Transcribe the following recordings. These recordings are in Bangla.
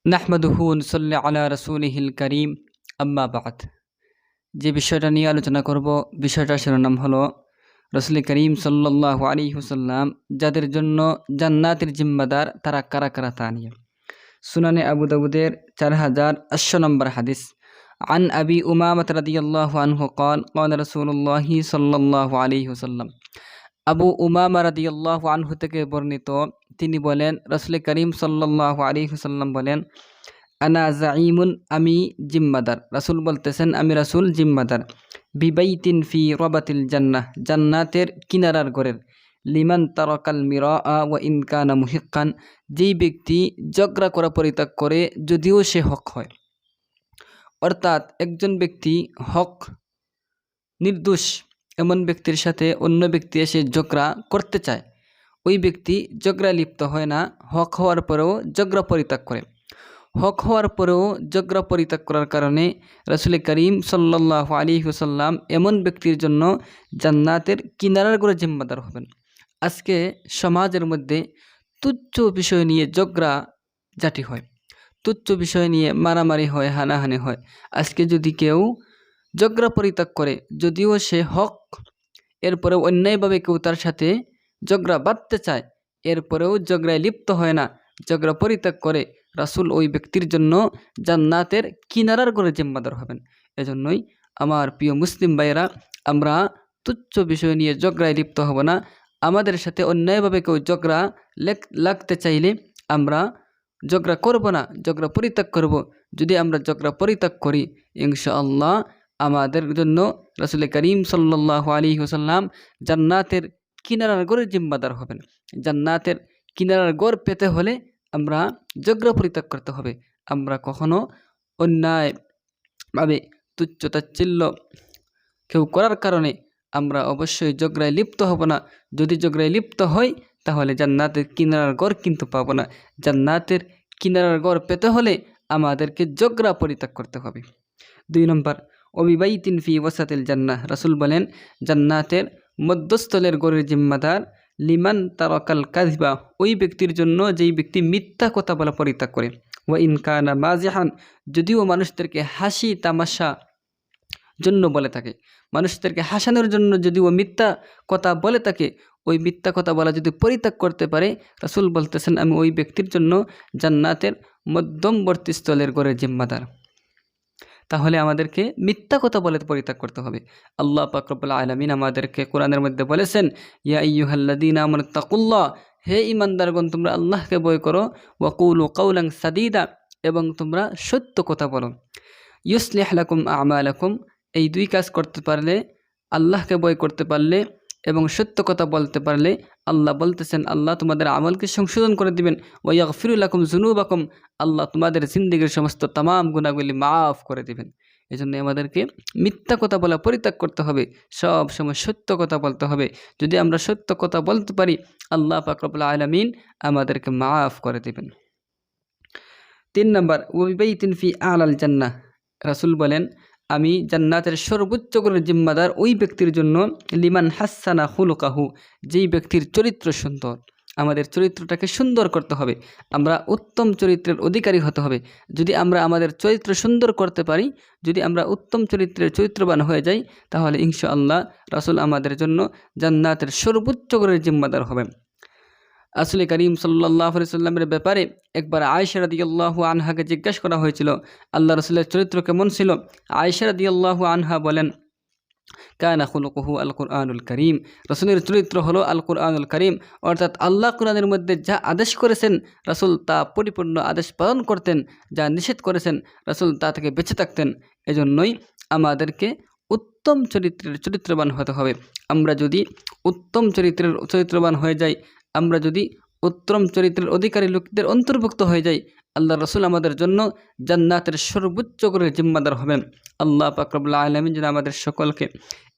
নাহমাদুহু ওয়া নুসাল্লি আলা রাসূলিহিল কারীম আম্মা বা'দ। যে বিষয়টা নিয়ে আলোচনা করব বিষয়টার শিরোনাম হলো রাসূল করিম সাল্লাল্লাহু আলাইহি ওয়াসাল্লাম যাদের জন্য জান্নাতের জিম্মাদার তারা কারা কারা তা নিয়ে। সুনানে আবু দাউদের 4800 নম্বর হাদিস। আন আবি উমামা রাদিয়াল্লাহু আনহু قال قال رسول الله صلى الله عليه وسلم। আবু উমামা রাদিয়াল্লাহু আনহু থেকে বর্ণিত, তিনি বলেন রাসূল করিম সাল্লাল্লাহু আলাইহি ওয়াসাল্লাম বলেন, আনা জাঈমুন, আমি জিম্মাদার। রাসূল বলতেছেন আমি রাসূল জিম্মাদার। বিবাইতিন ফি রাবাতিল জান্নাহ, জান্নাতের কিনারার ঘরের। লিমান তারাকাল মিরাআ ওয়া ইন কানা মুহিক্কান, যেই ব্যক্তি ঝগড়া করা পরিত্যাগ করে যদিও সে হক হয়। অর্থাৎ একজন ব্যক্তি হক নির্দোষ এমন ব্যক্তির সাথে অন্য ব্যক্তি এসে ঝগড়া করতে চায়, ওই ব্যক্তি ঝগড়া লিপ্ত হয় না, হক হওয়ার পরেও ঝগড়া পরিত্যাগ করে। হক হওয়ার পরেও ঝগড়া পরিত্যাগ করার কারণে রাসূল করিম সাল্লাল্লাহু আলাইহি ওয়াসাল্লাম এমন ব্যক্তির জন্য জান্নাতের কিনারার করে জিম্মাদার হবেন। আজকে সমাজের মধ্যে তুচ্ছ বিষয় নিয়ে ঝগড়া জাটি হয়, তুচ্ছ বিষয় নিয়ে মারামারি হয়, হানাহানি হয়। আজকে যদি কেউ ঝগড়া পরিত্যাগ করে যদিও সে হক, এরপরেও অন্যায়ভাবে কেউ তার সাথে ঝগড়া বাঁধতে চায়, এরপরেও ঝগড়ায় লিপ্ত হয় না, ঝগড়া পরিত্যাগ করে, রাসূল ওই ব্যক্তির জন্য জান্নাতের কিনারার করে জিম্মাদার হবেন। এজন্যই আমার প্রিয় মুসলিম ভাইয়েরা, আমরা তুচ্ছ বিষয় নিয়ে ঝগড়ায় লিপ্ত হব না। আমাদের সাথে অন্যায়ভাবে কেউ ঝগড়া লাগতে চাইলে আমরা ঝগড়া করব না, ঝগড়া পরিত্যাগ করব। যদি আমরা ঝগড়া পরিত্যাগ করি, ইনশাআল্লাহ আমাদের জন্য রাসূল করিম সাল্লাল্লাহু আলাইহি ওয়াসাল্লাম জান্নাতের কিনারার গড়ের জিম্মাদার হবেন। জান্নাতের কিনারার গড় পেতে হলে আমরা ঝগড়া পরিত্যাগ করতে হবে। আমরা কখনো অন্যায়ভাবে তুচ্ছ তাচ্ছিল্য কেউ করার কারণে আমরা অবশ্যই ঝগড়ায় লিপ্ত হব না। যদি ঝগড়ায় লিপ্ত হই তাহলে জান্নাতের কিনারার গড় কিন্তু পাবো না। জান্নাতের কিনারার গড় পেতে হলে আমাদেরকে ঝগড়া পরিত্যাগ করতে হবে। 2 নম্বর, ওবিবাইতিন ফি ওয়াসাতিল জান্নাহ, রাসূল বলেন জান্নাতের মধ্যস্থলের গড়ের জিম্মাদার লিমান তারাকাল কাযিবা, ওই ব্যক্তির জন্য যেই ব্যক্তি মিথ্যা কথা বলা পরিত্যাগ করে। ওয়া ইন কানা মাজিহান, যদিও মানুষদেরকে হাসি তামাশা জন্য বলে থাকে, মানুষদেরকে হাসানোর জন্য যদিও মিথ্যা কথা বলে থাকে, ওই মিথ্যা কথা বলা যদি পরিত্যাগ করতে পারে, রাসূল বলতেছেন আমি ওই ব্যক্তির জন্য জান্নাতের মধ্যমবর্তী স্থলের গড়ের জিম্মাদার। তাহলে আমাদেরকে মিথ্যা কথা বলে পরিত্যাগ করতে হবে। আল্লাহ পাক রব্বুল আলামিন আমাদেরকে কোরআনের মধ্যে বলেছেন, ইয়া আইয়ুহাল্লাযীনা আমানুত্তাকুল্লাহ, হে ঈমানদারগণ তোমরা আল্লাহকে ভয় করো, ওয়া কুলু কাওলান সাদীদা, এবং তোমরা সত্য কথা বলো। ইউসলিহ লাকুম আমালাকুম, এই 2 কাজ করতে পারলে, আল্লাহকে ভয় করতে পারলে এবং সত্য কথা বলতে পারলে, আল্লাহ বলতেছেন আল্লাহ তোমাদের আমলকে সংশোধন করে দিবেন। ওয়া ইয়াগফিরু লাকুম যুনুবাকুম, আল্লাহ তোমাদের জিন্দেগীর সমস্ত তামাম গুনাহগুলি মাফ করে দিবেন। এজন্য আমাদেরকে মিথ্যা কথা বলা পরিত্যাগ করতে হবে, সব সময় সত্য কথা বলতে হবে। যদি আমরা সত্য কথা বলতে পারি, আল্লাহ পাক রব্বুল আলামিন আমাদেরকে মাফ করে দিবেন। 3 নম্বর, ওয়াবিবাইতিন ফি আলাল জান্নাহ, রাসূল বলেন আমি জান্নাতের সর্বোচ্চ করে জিম্মাদার ওই ব্যক্তির জন্য লিমান হাসানা খুলুকাহু, যেই ব্যক্তির চরিত্র সুন্দর। আমাদের চরিত্রটাকে সুন্দর করতে হবে, আমরা উত্তম চরিত্রের অধিকারী হতে হবে। যদি আমরা আমাদের চরিত্র সুন্দর করতে পারি, যদি আমরা উত্তম চরিত্রের চরিত্রবান হয়ে যাই, তাহলে ইনশাআল্লাহ রাসূল আমাদের জন্য জান্নাতের সর্বোচ্চ করে জিম্মাদার হবেন। রাসূল করিম সাল্লাল্লাহু আলাইহি ওয়াসাল্লামের ব্যাপারে একবার আয়েশা রাদিয়াল্লাহু আনহাকে জিজ্ঞাসা করা হয়েছিল আল্লাহ রাসূলের চরিত্র কেমন ছিল। আয়েশা রাদিয়াল্লাহু আনহা বলেন, কানা খুলুকুহু আল কুরআনুল কারীম, রাসূলের চরিত্র হলো আল কুরআনুল কারীম। অর্থাৎ আল্লাহ কোরআনের মধ্যে যা আদেশ করেছেন রাসূল তা পরিপূর্ণ আদেশ পালন করতেন, যা নিষেধ করেছেন রাসূল তা থেকে বেঁচে থাকতেন। এজন্যই আমাদেরকে উত্তম চরিত্রের চরিত্রবান হতে হবে। আমরা যদি উত্তম চরিত্রের চরিত্রবান হয়ে যাই, আমরা যদি উত্তম চরিত্রের অধিকারী লোকদের অন্তর্ভুক্ত হয়ে যাই, আল্লাহ রাসূল আমাদের জন্য জান্নাতের সর্বোচ্চ করে জিম্মাদার হবেন। আল্লাহ পাক রব্বুল আলামিন যেন আমাদের সকলকে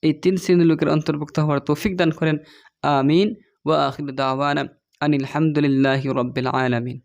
এই 3 শ্রেণীর লোকের অন্তর্ভুক্ত হওয়ার তৌফিক দান করেন। আমিন। ওয়া আখিরু দাওয়ানা আনিল হামদুলিল্লাহি রাব্বিল আলামিন।